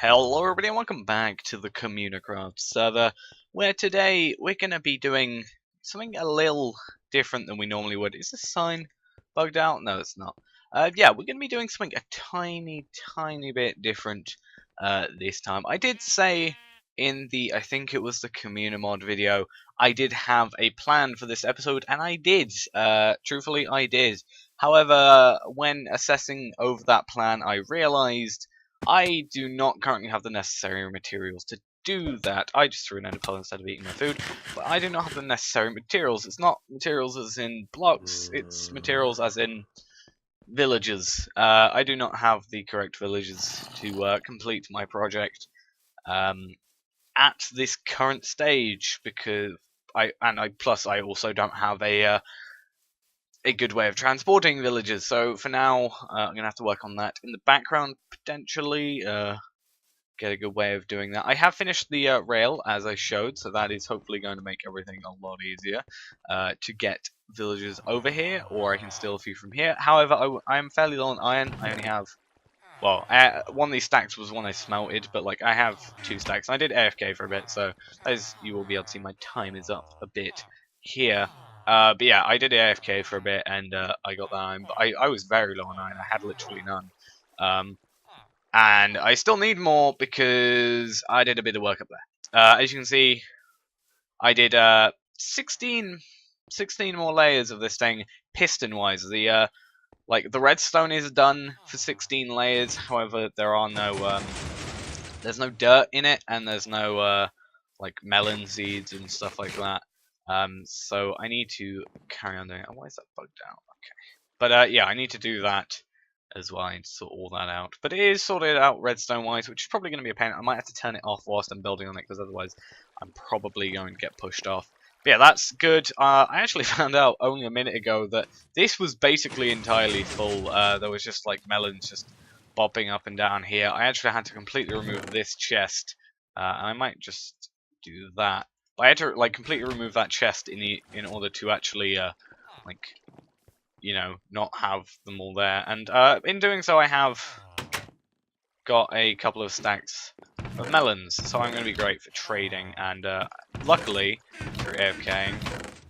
Hello everybody and welcome back to the Communicraft server, where today we're going to be doing something a little different than we normally would. Is this sign bugged out? No, it's not. Yeah, we're going to be doing something a tiny bit different this time. I did say in the, I think it was the Communimod video, I did have a plan for this episode, and I did. Truthfully, I did. However, when assessing over that plan, I realized I do not currently have the necessary materials to do that. I just threw an ender pearl instead of eating my food, but I do not have the necessary materials. It's not materials as in blocks, it's materials as in villages. I do not have the correct villages to complete my project at this current stage, because I also don't have a good way of transporting villagers. So for now, I'm gonna have to work on that in the background, potentially. Get a good way of doing that. I have finished the rail as I showed, so that is hopefully going to make everything a lot easier to get villagers over here, or I can steal a few from here. However, I am fairly low on iron. I only have, well, one of these stacks was one I smelted, but like I have 2 stacks. I did AFK for a bit, so as you will be able to see, my time is up a bit here. But yeah, I did AFK for a bit, and I got that iron, but I was very low on iron. I had literally none. And I still need more because I did a bit of work up there. As you can see, I did 16 more layers of this thing, piston-wise. The the redstone is done for 16 layers. However, there are no there's no dirt in it, and there's no like melon seeds and stuff like that. So I need to carry on doing it. Oh, why is that bugged out? Okay, but yeah, I need to do that as well. I need to sort all that out. But it is sorted out redstone-wise, which is probably going to be a pain. I might have to turn it off whilst I'm building on it, because otherwise I'm probably going to get pushed off. But yeah, that's good. I actually found out only a minute ago that this was basically entirely full. There was just like melons just bobbing up and down here. I actually had to completely remove this chest, and I might just do that. But I had to like completely remove that chest in order to actually like, you know, not have them all there. And in doing so, I have got a couple of stacks of melons, so I'm going to be great for trading. And luckily, through AFKing,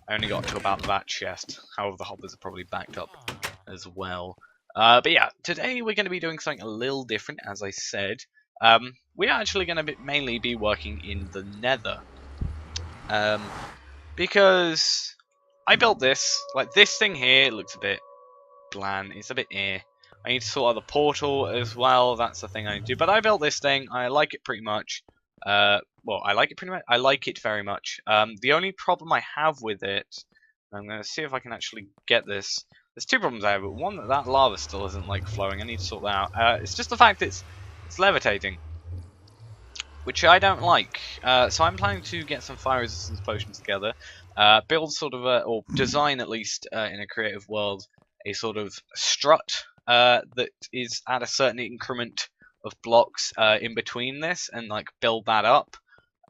I only got to about that chest. However, the hoppers are probably backed up as well. But yeah, today we're going to be doing something a little different, as I said. We're actually going to mainly be working in the nether. Because I built this, like this thing here, it looks a bit bland, it's a bit I need to sort out the portal as well, that's the thing I need to do. But I built this thing, I like it pretty much. Well, I like it very much. The only problem I have with it, I'm going to see if I can actually get this. There's 2 problems I have, but one, that lava still isn't like flowing, I need to sort that out. It's just the fact that it's levitating, which I don't like. So I'm planning to get some fire resistance potions together, build sort of or design at least in a creative world, a sort of strut that is at a certain increment of blocks in between this, and like build that up.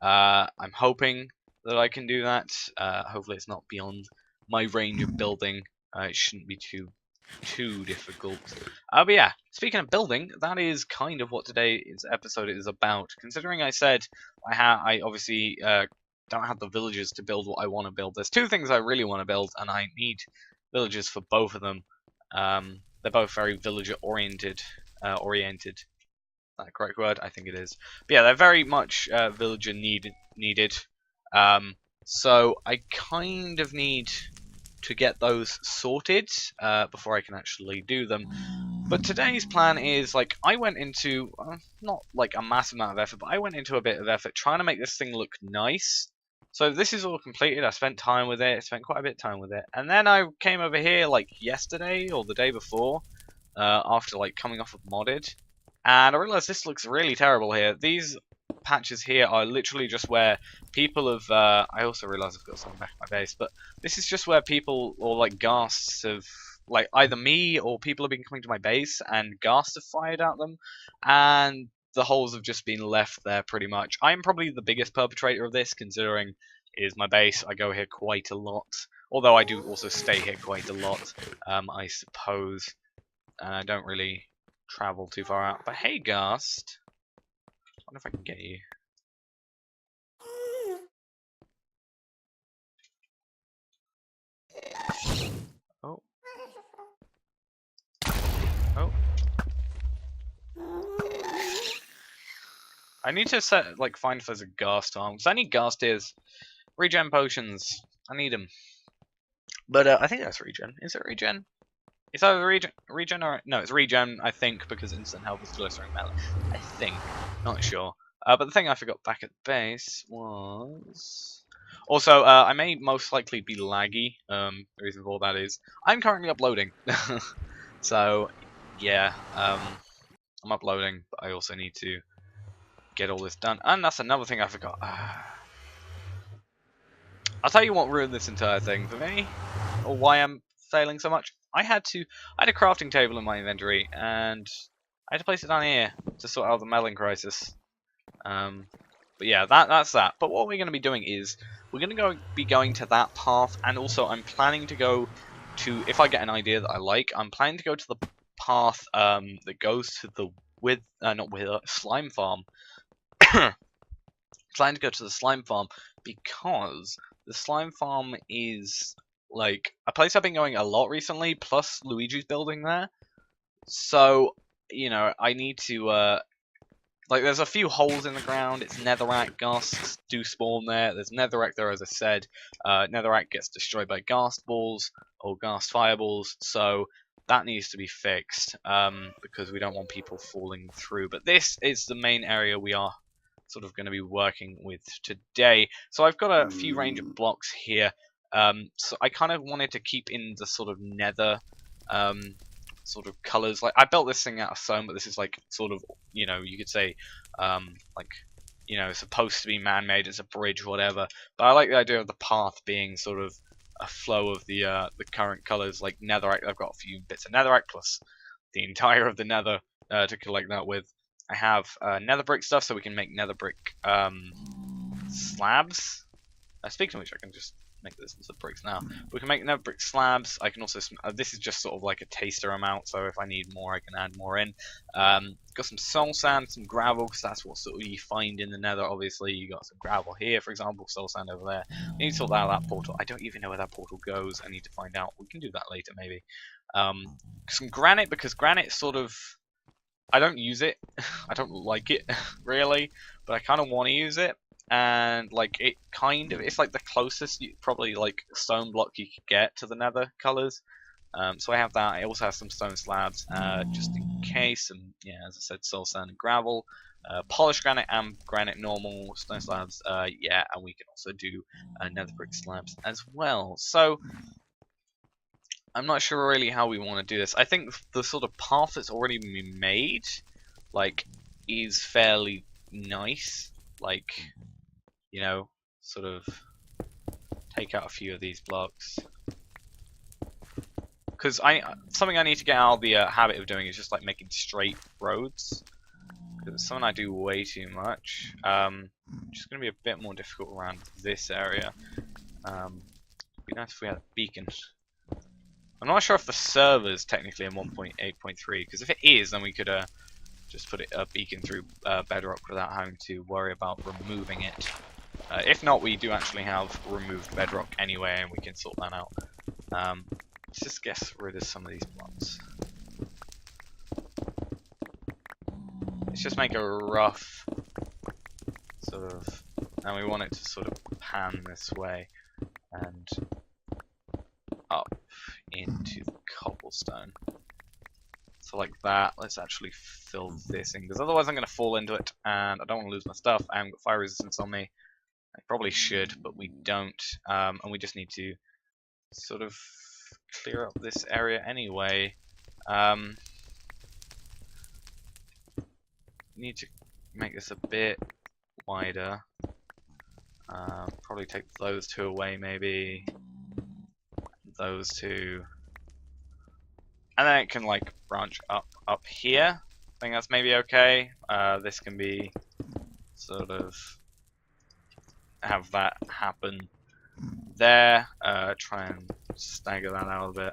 I'm hoping that I can do that. Hopefully it's not beyond my range of building. It shouldn't be too difficult. But yeah, speaking of building, that is kind of what today's episode is about. Considering I said I obviously don't have the villagers to build what I want to build. There's 2 things I really want to build, and I need villagers for both of them. They're both very villager oriented. Oriented. That the correct word? I think it is. But yeah, they're very much villager needed. So I kind of need to get those sorted before I can actually do them. But today's plan is, like, I went into, not like a massive amount of effort, but I went into a bit of effort trying to make this thing look nice. So this is all completed, I spent time with it, spent quite a bit of time with it. And then I came over here, like, yesterday or the day before, after, like, coming off of modded. And I realized this looks really terrible here. These patches here are literally just where people have I also realize I've got something back in my base, but this is just where people, or like ghasts have, like, either me or people have been coming to my base and ghasts have fired at them, and the holes have just been left there pretty much. I'm probably the biggest perpetrator of this, considering it is my base. I go here quite a lot, although I do also stay here quite a lot, I suppose, and I don't really travel too far out. But hey, ghast, wonder if I can get you. Oh. Oh. I need to set, like, find if there's a ghast arm, because I need ghast ears. Regen potions. I need them. But I think that's regen. Is it regen? Is that regen or no? It's regen, I think, because instant health is glittering melee. I think, not sure. But the thing I forgot back at the base was also I may most likely be laggy. The reason for that is I'm currently uploading, so yeah, I'm uploading, but I also need to get all this done. And that's another thing I forgot. I'll tell you what ruined this entire thing for me, or why I'm failing so much. I had a crafting table in my inventory, and I had to place it down here to sort out the meddling crisis. But yeah, that's that. But what we're going to be doing is we're going to be going to that path, and also I'm planning to go to, if I get an idea that I like, I'm planning to go to the path that goes to the slime farm. Planning to go to the slime farm because the slime farm is like a place I've been going a lot recently, plus Luigi's building there. So, you know, I need to like there's a few holes in the ground. It's netherrack, ghasts do spawn there. There's netherrack there, as I said. Netherrack gets destroyed by ghast balls or ghast fireballs, so that needs to be fixed because we don't want people falling through. But this is the main area we are sort of going to be working with today. So I've got a few range of blocks here. So I kind of wanted to keep in the sort of nether sort of colors. Like I built this thing out of stone, but this is like sort of, you know, you could say like, you know, it's supposed to be man-made. It's a bridge, whatever. But I like the idea of the path being sort of a flow of the current colors, like netherrack. I've got a few bits of netherrack plus the entire of the nether to collect that with. I have nether brick stuff, so we can make nether brick slabs. Speaking of which, I can just make this into bricks now. We can make nether brick slabs. I can also, this is just sort of like a taster amount, so if I need more, I can add more in. Got some soul sand, some gravel, because that's what sort of you find in the nether. Obviously, you got some gravel here, for example, soul sand over there. You need to sort out that portal. I don't even know where that portal goes. I need to find out. We can do that later, maybe. Some granite, because granite sort of, I don't use it. I don't like it, really, but I kind of want to use it. And, like, it kind of, it's like the closest, probably, like, stone block you could get to the nether colors. So I have that. I also have some stone slabs, just in case. And, yeah, as I said, soul sand and gravel. Polished granite and granite normal. Stone slabs, yeah, and we can also do nether brick slabs as well. So I'm not sure really how we want to do this. I think the sort of path that's already been made, like, is fairly nice. Like, you know, sort of take out a few of these blocks. Because something I need to get out of the habit of doing is just like making straight roads. Because it's something I do way too much. Which is going to be a bit more difficult around this area. It'd be nice if we had a beacon. I'm not sure if the server's technically in 1.8.3, because if it is, then we could just put a beacon through Bedrock without having to worry about removing it. If not, we do actually have removed Bedrock anyway, and we can sort that out. Let's just get rid of some of these blocks. Let's just make a rough sort of, and we want it to sort of pan this way and up into the cobblestone. So like that. Let's actually fill this in, because otherwise I'm going to fall into it, and I don't want to lose my stuff. I haven't got fire resistance on me. I probably should, but we don't. And we just need to sort of clear up this area anyway. Need to make this a bit wider. Probably take those two away, maybe. Those two. And then it can like branch up here. I think that's maybe okay. This can be sort of have that happen there. Try and stagger that out a bit.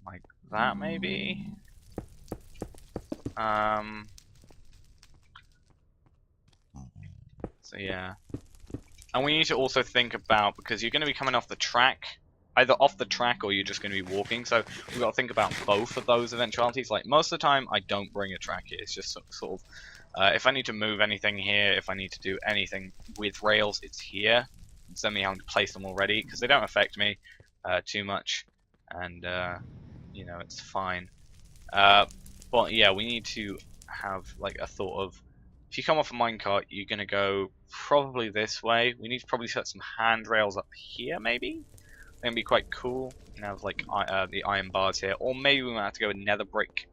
Like that maybe. So yeah. And we need to also think about, because you're going to be coming off the track, either off the track or you're just going to be walking, so we've got to think about both of those eventualities. Like, most of the time, I don't bring a track here. It's just sort of, if I need to move anything here, if I need to do anything with rails, it's here. Instead of me having to place them already, because they don't affect me too much, and, you know, it's fine. But yeah, we need to have, like, a thought of, if you come off a minecart, you're going to go probably this way. We need to probably set some handrails up here, maybe? They're going to be quite cool. And have, like, the iron bars here. Or maybe we might have to go with nether brick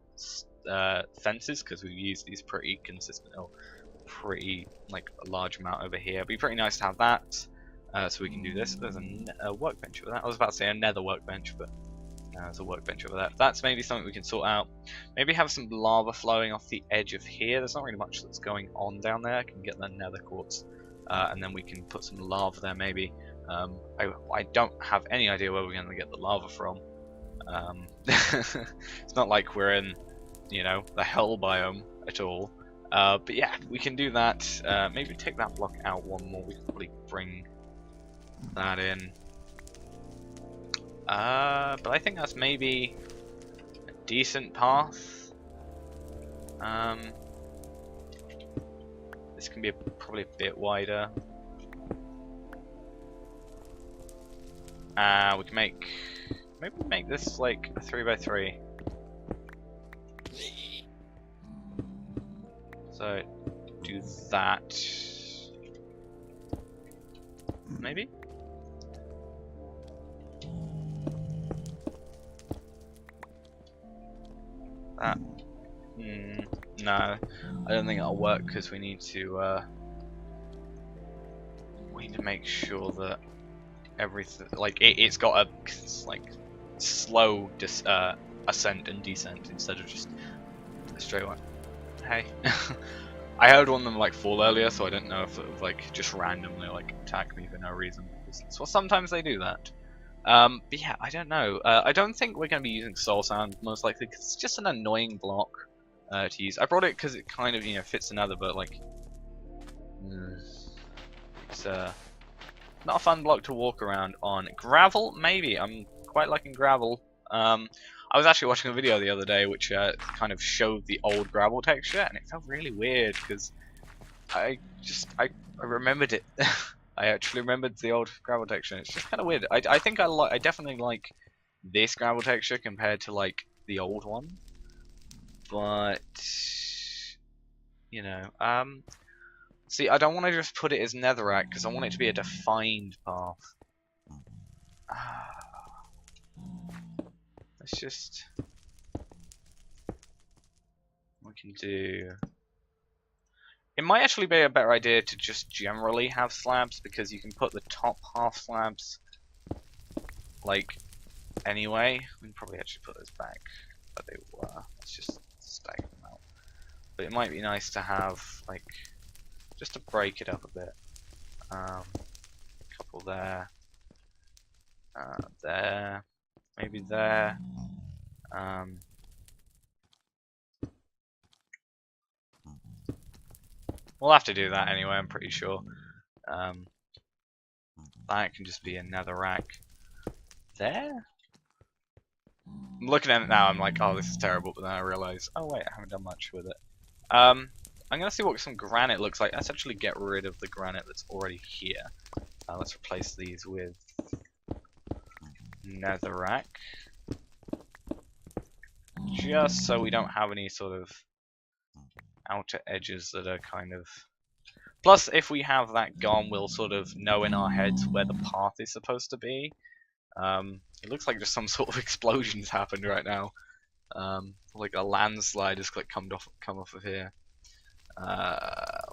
fences, because we've used these pretty consistent, or pretty, like, a large amount over here. It'd be pretty nice to have that, so we can do this. There's a workbench over that. I was about to say a nether workbench, but there's a workbench over there. That's maybe something we can sort out. Maybe have some lava flowing off the edge of here. There's not really much that's going on down there. I can get the nether quartz, and then we can put some lava there maybe. I don't have any idea where we're going to get the lava from. It's not like we're in, you know, the hell biome at all. But yeah, we can do that. Maybe take that block out one more. We can probably bring that in. But I think that's maybe a decent path. This can be probably a bit wider. We can maybe make this like a 3x3. So do that. Maybe. That. No, I don't think it'll work because we need to make sure that everything, like, it's got a like slow ascent and descent instead of just a straight one. Hey, I heard one of them like fall earlier, so I don't know if it would like just randomly like attack me for no reason. So sometimes they do that. But yeah, I don't know. I don't think we're going to be using soul sand most likely because it's just an annoying block to use. I brought it because it kind of, you know, fits another, but like it's not a fun block to walk around on. Gravel, maybe. I'm quite liking gravel. I was actually watching a video the other day which kind of showed the old gravel texture, and it felt really weird because I remembered it. I actually remembered the old gravel texture. It's just kind of weird. I think I definitely like this gravel texture compared to like the old one, but you know, see, I don't want to just put it as netherrack because I want it to be a defined path. Let's just, we can do. It might actually be a better idea to just generally have slabs because you can put the top half slabs like anyway. We can probably actually put those back where they were. Let's just stack them out. But it might be nice to have like just to break it up a bit. A couple there, there, maybe there. We'll have to do that anyway, I'm pretty sure. That can just be another rack. There? I'm looking at it now, I'm like, oh, this is terrible, but then I realise, oh wait, I haven't done much with it. I'm gonna see what some granite looks like. Let's actually get rid of the granite that's already here. Let's replace these with netherrack. Just so we don't have any sort of outer edges that are kind of... Plus, if we have that gone, we'll sort of know in our heads where the path is supposed to be. It looks like just some sort of explosions happened right now. Like a landslide has like come off of here.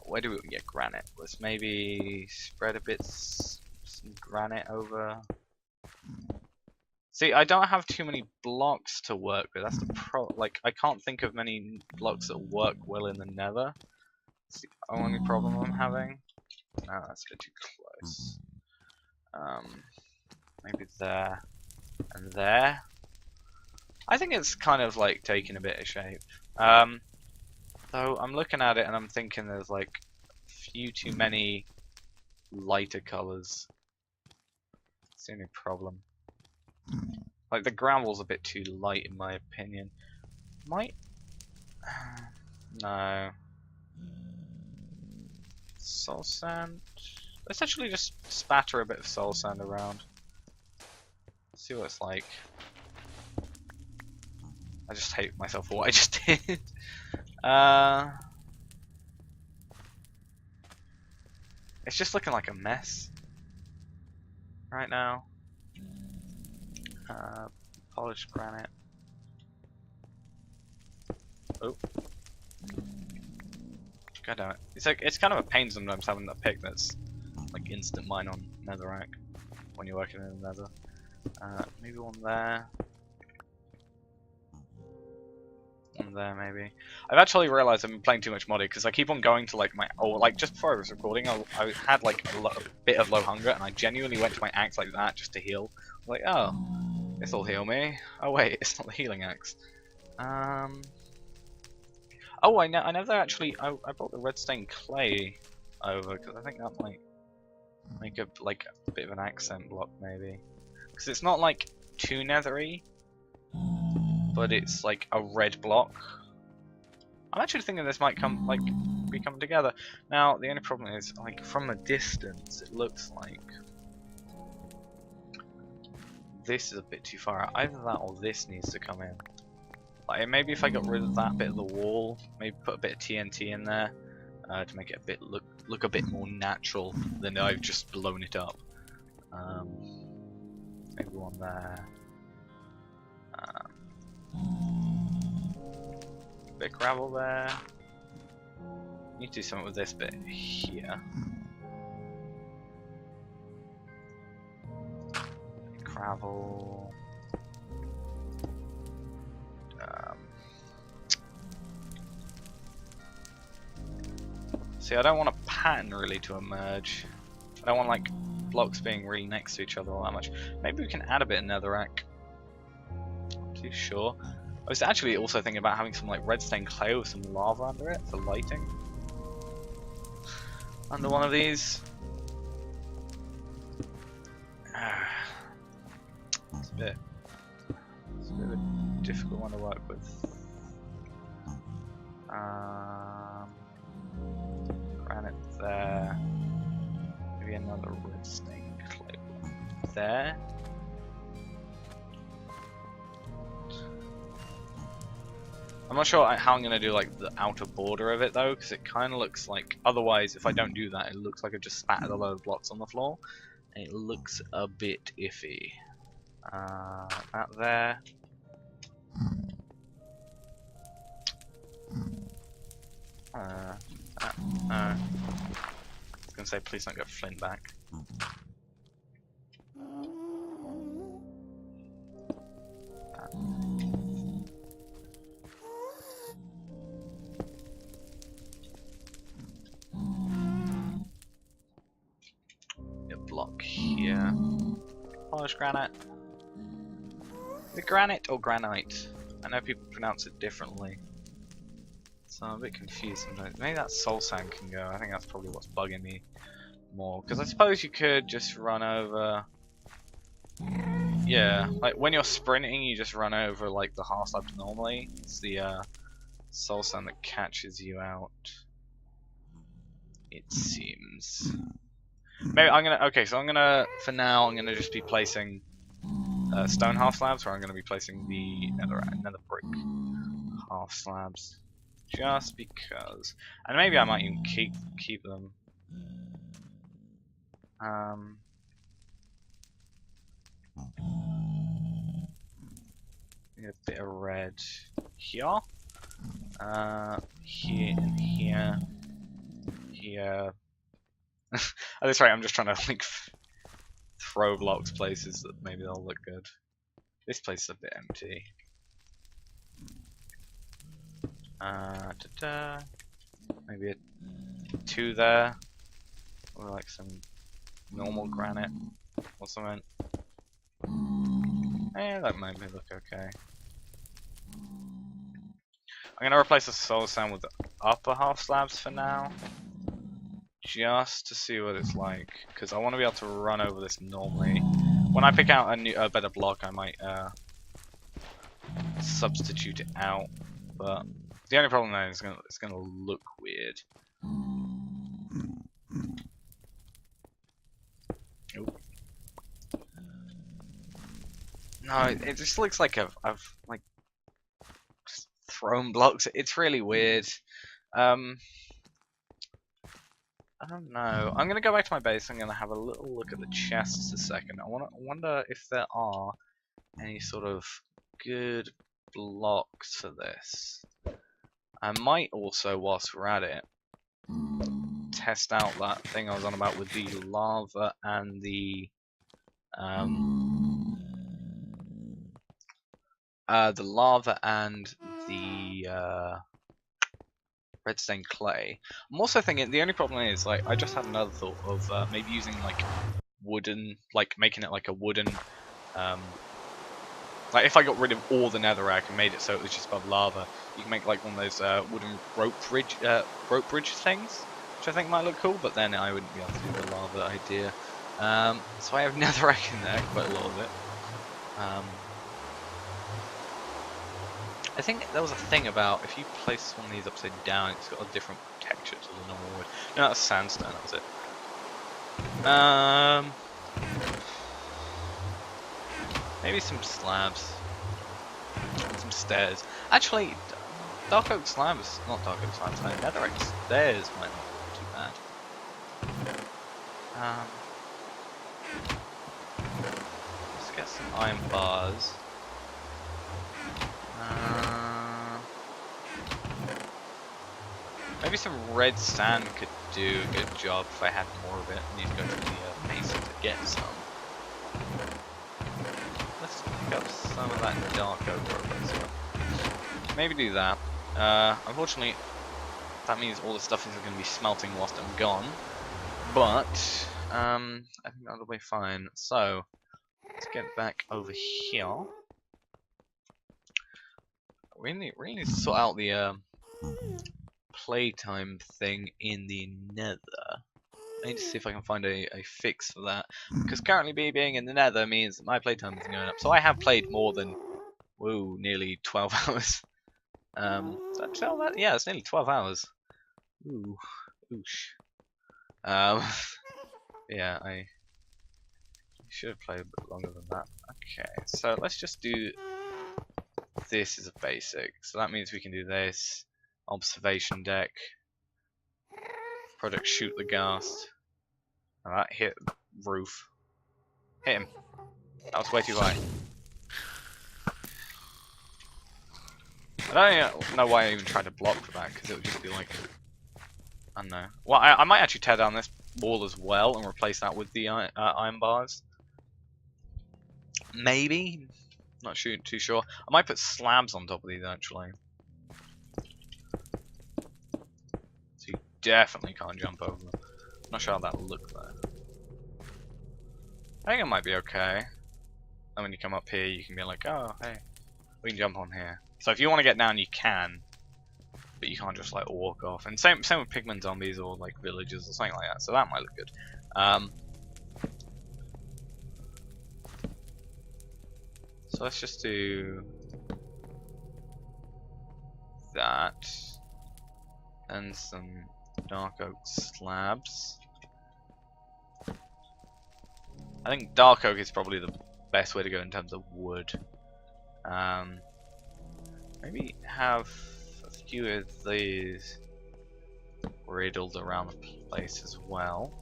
Where do we get granite? Let's maybe spread a bit some granite over. See, I don't have too many blocks to work with. That's the like, I can't think of many blocks that work well in the nether. That's the only problem I'm having. No, that's a bit too close. Maybe there and there. I think it's kind of like taking a bit of shape. Though I'm looking at it and I'm thinking there's like a few too many lighter colours. That's the only problem. Like the gravel's a bit too light in my opinion. Might no. Soul sand. Let's actually just spatter a bit of soul sand around. See what it's like. I just hate myself for what I just did. It's just looking like a mess right now. Polished granite. Oh. God damn it. It's kind of a pain sometimes having a pick that's like instant mine on netherrack when you're working in the nether. Maybe one there. One there maybe. I've actually realised I've been playing too much modded because I keep on going to like my like just before I was recording I had like a bit of low hunger and I genuinely went to my axe like that just to heal. Like, oh, this'll heal me. Oh wait, it's not the healing axe. Oh, I never actually. I brought the redstone clay over because I think that might make a bit of an accent block maybe. Because it's not like too nethery, but it's like a red block. I'm actually thinking this might be coming together. Now the only problem is like from a distance it looks like this is a bit too far out. Either that or this needs to come in. Like maybe if I got rid of that bit of the wall, maybe put a bit of TNT in there to make it look a bit more natural than I've just blown it up. Maybe one there. Bit of gravel there. Need to do something with this bit here. Gravel. See, I don't want a pattern really to emerge. I don't want like blocks being really next to each other all that much. Maybe we can add a bit of netherrack. Not too sure. I was actually also thinking about having some like redstone clay with some lava under it for lighting. Under one of these. It's a bit of a difficult one to work with. Granite there. Maybe another redstone clay there. I'm not sure how I'm gonna do like the outer border of it though, because it kind of looks like. Otherwise, if I don't do that, it looks like I just spattered a load of blocks on the floor, and it looks a bit iffy. That there. I was gonna say, please don't get flint back. A block here. Polished granite. Is it granite or granite? I know people pronounce it differently. So I'm a bit confused sometimes. Maybe that soul sand can go. I think that's probably what's bugging me more. Because I suppose you could just run over. Yeah, like when you're sprinting, you just run over like the half slabs normally. It's the soul sand that catches you out. It seems. Maybe I'm gonna. Okay, so I'm gonna. For now, I'm gonna just be placing stone half slabs, or I'm gonna be placing the nether brick half slabs. Just because, and maybe I might even keep them. Need a bit of red here, here and here, here. At this rate, I'm just trying to like throw blocks places that maybe they'll look good. This place is a bit empty. Maybe a 2 there, or like some normal granite or something. Yeah, that might look okay. I'm gonna replace the soul sand with the upper half slabs for now, just to see what it's like, because I want to be able to run over this normally. When I pick out a better block, I might substitute it out, but the only problem there is it's gonna look weird. Ooh. No, it just looks like I've like just thrown blocks. It's really weird. I don't know. I'm gonna go back to my base. I'm gonna have a little look at the chests a second. I wonder if there are any sort of good blocks for this. I might also, whilst we're at it, test out that thing I was on about with the lava and the redstone clay. I'm also thinking the only problem is, like, I just had another thought of maybe using like wooden, like making it like a wooden, like if I got rid of all the netherrack and made it so it was just above lava, you can make like one of those wooden rope bridge things, which I think might look cool. But then I wouldn't be able to do the lava idea. So I have netherrack in there, quite a lot of it. I think there was a thing about if you place one of these upside down, it's got a different texture to the normal wood. No, that's sandstone. That was it. Maybe some slabs, some stairs. Actually, dark oak slabs, not dark oak slabs. No, netherrack stairs might not be too bad. Let's get some iron bars. Maybe some red sand could do a good job if I had more of it. I need to go to the mason to get some. Let's pick up some of that dark oak as well. Maybe do that. Unfortunately, that means all the stuff isn't going to be smelting whilst I'm gone. But I think that'll be fine. So let's get back over here. We really need to sort out the playtime thing in the nether. I need to see if I can find a fix for that, because currently me being in the nether means that my playtime is going up. So I have played more than, nearly 12 hours. Is that 12 hours? Yeah, it's nearly 12 hours. Ooh, oosh. Yeah, I should have played a bit longer than that. Okay, so let's just do this as a basic. So that means we can do this. Observation deck. Project shoot the ghast. Alright, hit roof. Hit him. That was way too high. I don't know why I even tried to block for that, because it would just be like, I don't know. Well, I might actually tear down this wall as well and replace that with the iron bars. Maybe? Not too sure. I might put slabs on top of these actually. So you definitely can't jump over them. Not sure how that will look though. I think it might be okay. And when you come up here, you can be like, oh, hey, we can jump on here. So if you want to get down, you can, but you can't just like walk off. And same with pigman zombies or like villagers or something like that. So that might look good. So let's just do that and some dark oak slabs. I think dark oak is probably the best way to go in terms of wood. Maybe have a few of these riddled around the place as well.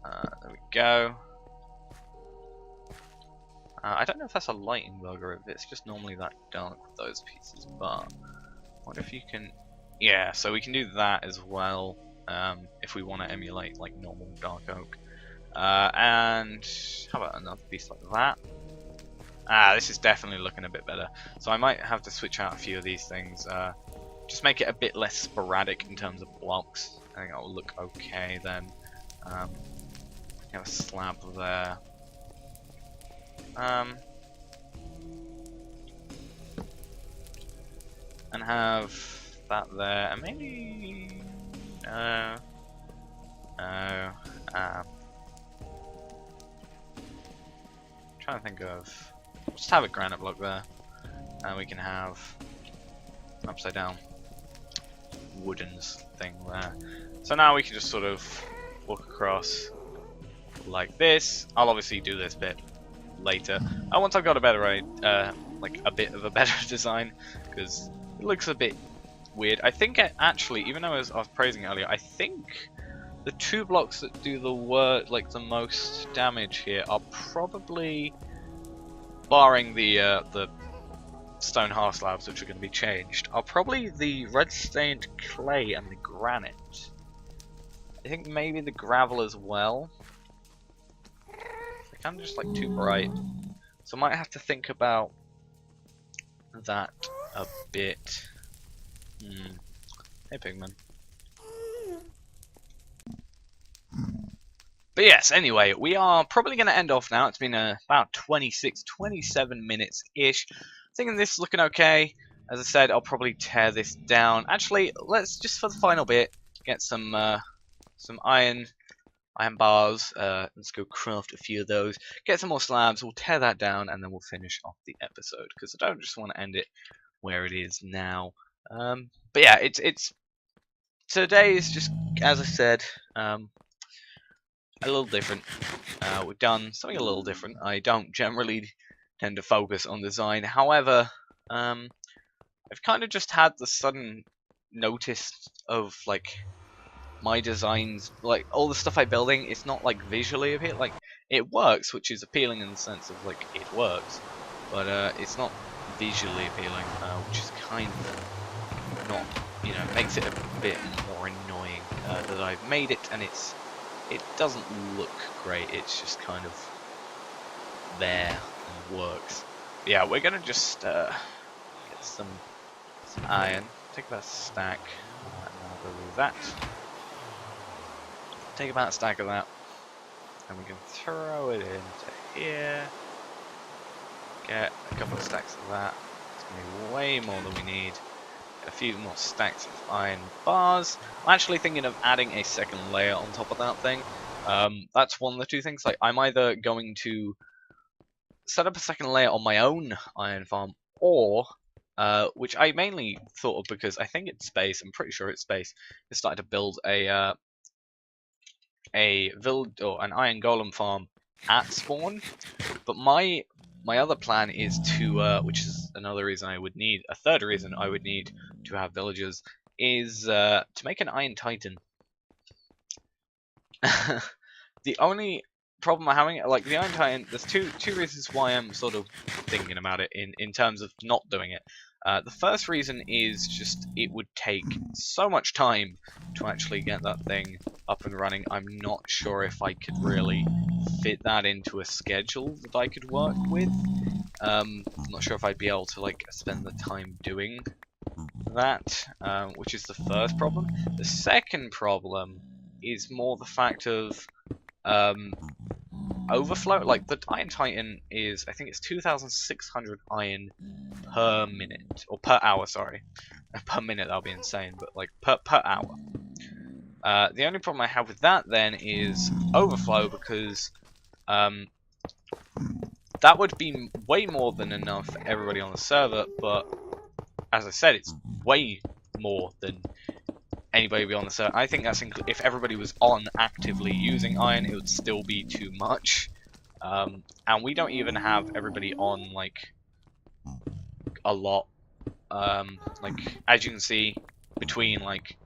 There we go. I don't know if that's a lighting bug or if it's just normally that dark with those pieces, but what if you can... Yeah, so we can do that as well, if we want to emulate like normal dark oak. And how about another piece like that? This is definitely looking a bit better. So I might have to switch out a few of these things, just make it a bit less sporadic in terms of blocks. I think that will look okay then. Have a slab there. And have that there, and maybe No. Trying to think of. Just have a granite block there, and we can have upside down woodens thing there. So now we can just sort of walk across like this. I'll obviously do this bit later. Once I've got a better, like a bit of a better design, because it looks a bit weird. I think actually, even though I was praising it earlier, I think the 2 blocks that do the like the most damage here are probably, barring the stone half slabs, which are going to be changed, are probably the red stained clay and the granite. I think maybe the gravel as well. They're kind of just like too bright, so I might have to think about that a bit. Hey Pigman. But yes, anyway, we are probably going to end off now. It's been about 26, 27 minutes-ish. Thinking this is looking okay. As I said, I'll probably tear this down. Actually, let's just, for the final bit, get some iron bars. Let's go craft a few of those. Get some more slabs. We'll tear that down, and then we'll finish off the episode. Because I don't just want to end it where it is now. But yeah, today is just, as I said, a little different. We've done something a little different. I don't generally tend to focus on design. However, I've kind of just had the sudden notice of like my designs, like all the stuff I'm building. It's not like visually appealing. Like it works, which is appealing in the sense of like it works, but it's not visually appealing, which is kind of not, makes it a bit more annoying that I've made it, and it doesn't look great. It's just kind of there and works. But yeah, we're gonna just get some iron. Take about a stack. And I'll go with that. Take about a stack of that, and we can throw it into here. Get a couple of stacks of that. It's gonna be way more than we need. A few more stacks of iron bars. I'm actually thinking of adding a second layer on top of that thing. That's one of the two things. Like, I'm either going to set up a second layer on my own iron farm, or which I mainly thought of because I think it's space. I'm pretty sure it's space. I started to build a village or an iron golem farm at spawn, but my other plan is to, which is another reason I would need, a third reason I would need to have villagers, is to make an Iron Titan. The only problem I'm having, like the Iron Titan, there's two reasons why I'm sort of thinking about it in terms of not doing it. The first reason is just it would take so much time to actually get that thing up and running. I'm not sure if I could really fit that into a schedule that I could work with. I'm not sure if I'd be able to like spend the time doing that, which is the first problem. The second problem is more the fact of overflow. Like the Iron Titan is, I think it's 2,600 iron per minute, or per hour, sorry. Per minute that'll be insane, but like per hour. The only problem I have with that then is overflow, because that would be way more than enough for everybody on the server, but as I said, it's way more than anybody on the server. I think that's if everybody was on actively using iron, it would still be too much. And we don't even have everybody on like a lot. Like as you can see, between like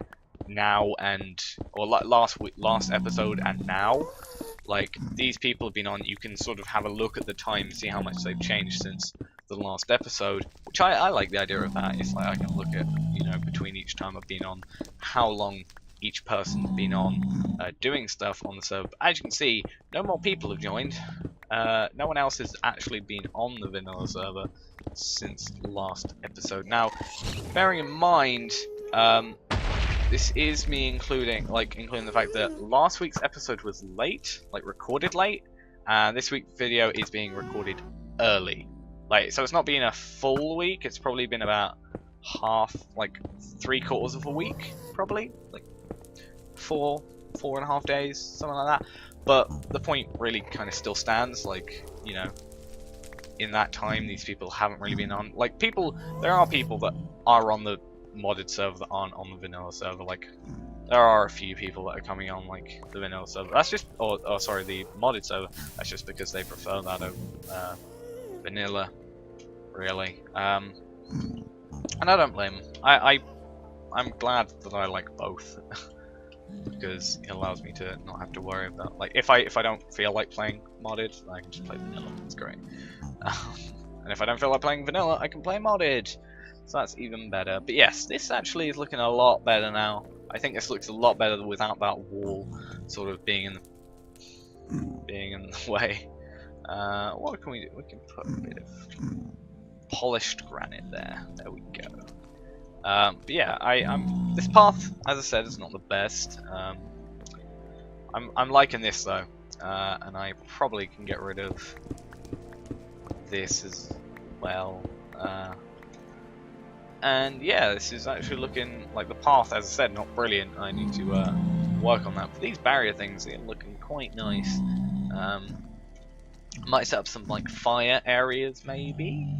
now and last episode and now, like these people have been on. You can sort of have a look at the time, see how much they've changed since the last episode, which I like the idea of that. It's like I can look at, between each time I've been on, how long each person's been on doing stuff on the server. But as you can see, no more people have joined. No one else has actually been on the vanilla server since last episode. Now, bearing in mind, this is me including the fact that last week's episode was late, like recorded late, and this week's video is being recorded early. So it's not been a full week, it's probably been about half, like 3/4 of a week, probably, like 4 4.5 days, something like that. But the point really kind of still stands, like, you know, in that time these people haven't really been on, like, there are people that are on the modded server that aren't on the vanilla server. Like, there are a few people that are coming on, like, the vanilla server. That's just, or sorry, the modded server. That's just because they prefer that over vanilla, really. And I don't blame them. I'm glad that I like both. Because it allows me to not have to worry about, like, if I don't feel like playing modded, I can just play vanilla. It's great. And if I don't feel like playing vanilla, I can play modded. So that's even better. But yes, this actually is looking a lot better now. I think this looks a lot better without that wall sort of being in the way. What can we do? We can put a bit of polished granite there. There we go. But yeah, this path, as I said, is not the best. I'm liking this though, and I probably can get rid of this as well. And yeah, this is actually looking like the path, as I said, not brilliant. I need to work on that. But these barrier things are looking quite nice. Might set up some like fire areas, maybe.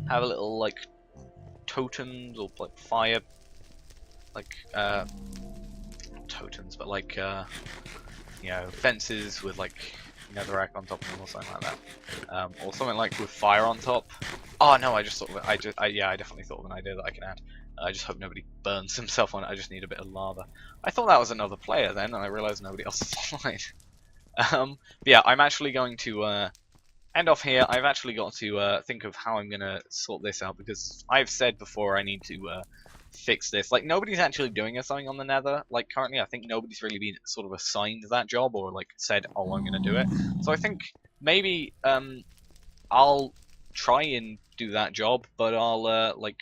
Have a little like totems or like fire, like not totems, but like you know, fences with like netherrack on top of them or something like that, or something like with fire on top. Oh no, I just thought of it. Yeah, I definitely thought of an idea that I can add. I just hope nobody burns himself on it. I just need a bit of lava. I thought that was another player then, and I realized nobody else is online. But yeah, I'm actually going to end off here. I've actually got to think of how I'm gonna sort this out, because I've said before I need to fix this. Like, nobody's actually doing something on the nether. Like, currently I think nobody's really been sort of assigned that job, or like said, oh, I'm gonna do it. So I think maybe I'll try and do that job, but I'll like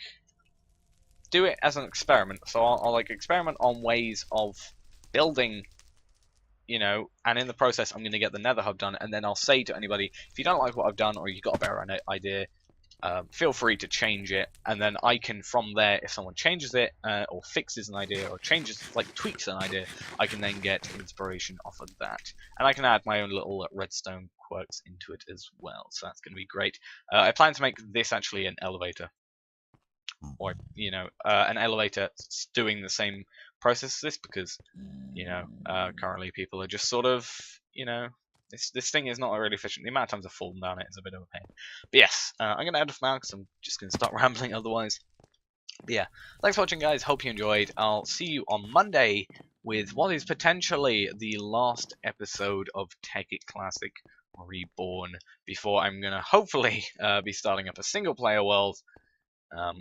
do it as an experiment. So I'll like experiment on ways of building, you know, and in the process I'm going to get the nether hub done, and then I'll say to anybody, if you don't like what I've done or you've got a better idea, feel free to change it, and then I can, from there, if someone changes it or fixes an idea or changes, like tweaks an idea, I can then get inspiration off of that, and I can add my own little redstone quirks into it as well. So that's going to be great. I plan to make this actually an elevator, or you know, an elevator doing the same process as this, because you know, currently people are just sort of, you know, this thing is not really efficient. The amount of times I've fallen down it is a bit of a pain. But yes, I'm going to end off now because I'm just going to start rambling otherwise. But yeah, thanks for watching, guys. Hope you enjoyed. I'll see you on Monday with what is potentially the last episode of Tech It Classic Reborn, before I'm going to hopefully be starting up a single player world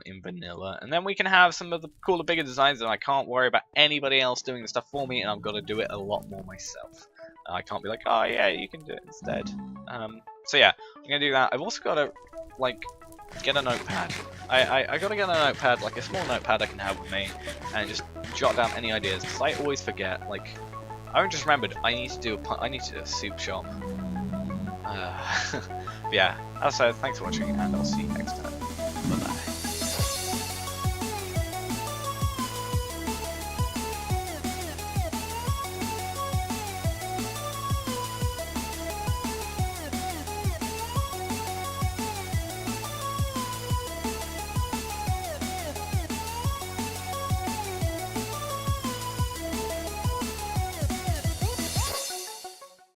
in vanilla, and then we can have some of the cooler, bigger designs, and I can't worry about anybody else doing the stuff for me, and I've got to do it a lot more myself. I can't be like, oh yeah, you can do it instead. So yeah, I'm gonna do that. I've also got to like get a notepad. I gotta get a notepad, like a small notepad I can have with me, and just jot down any ideas, because I always forget. Like, I just remembered I need to do a soup shop. Yeah, as I said, thanks for watching, and I'll see you next time.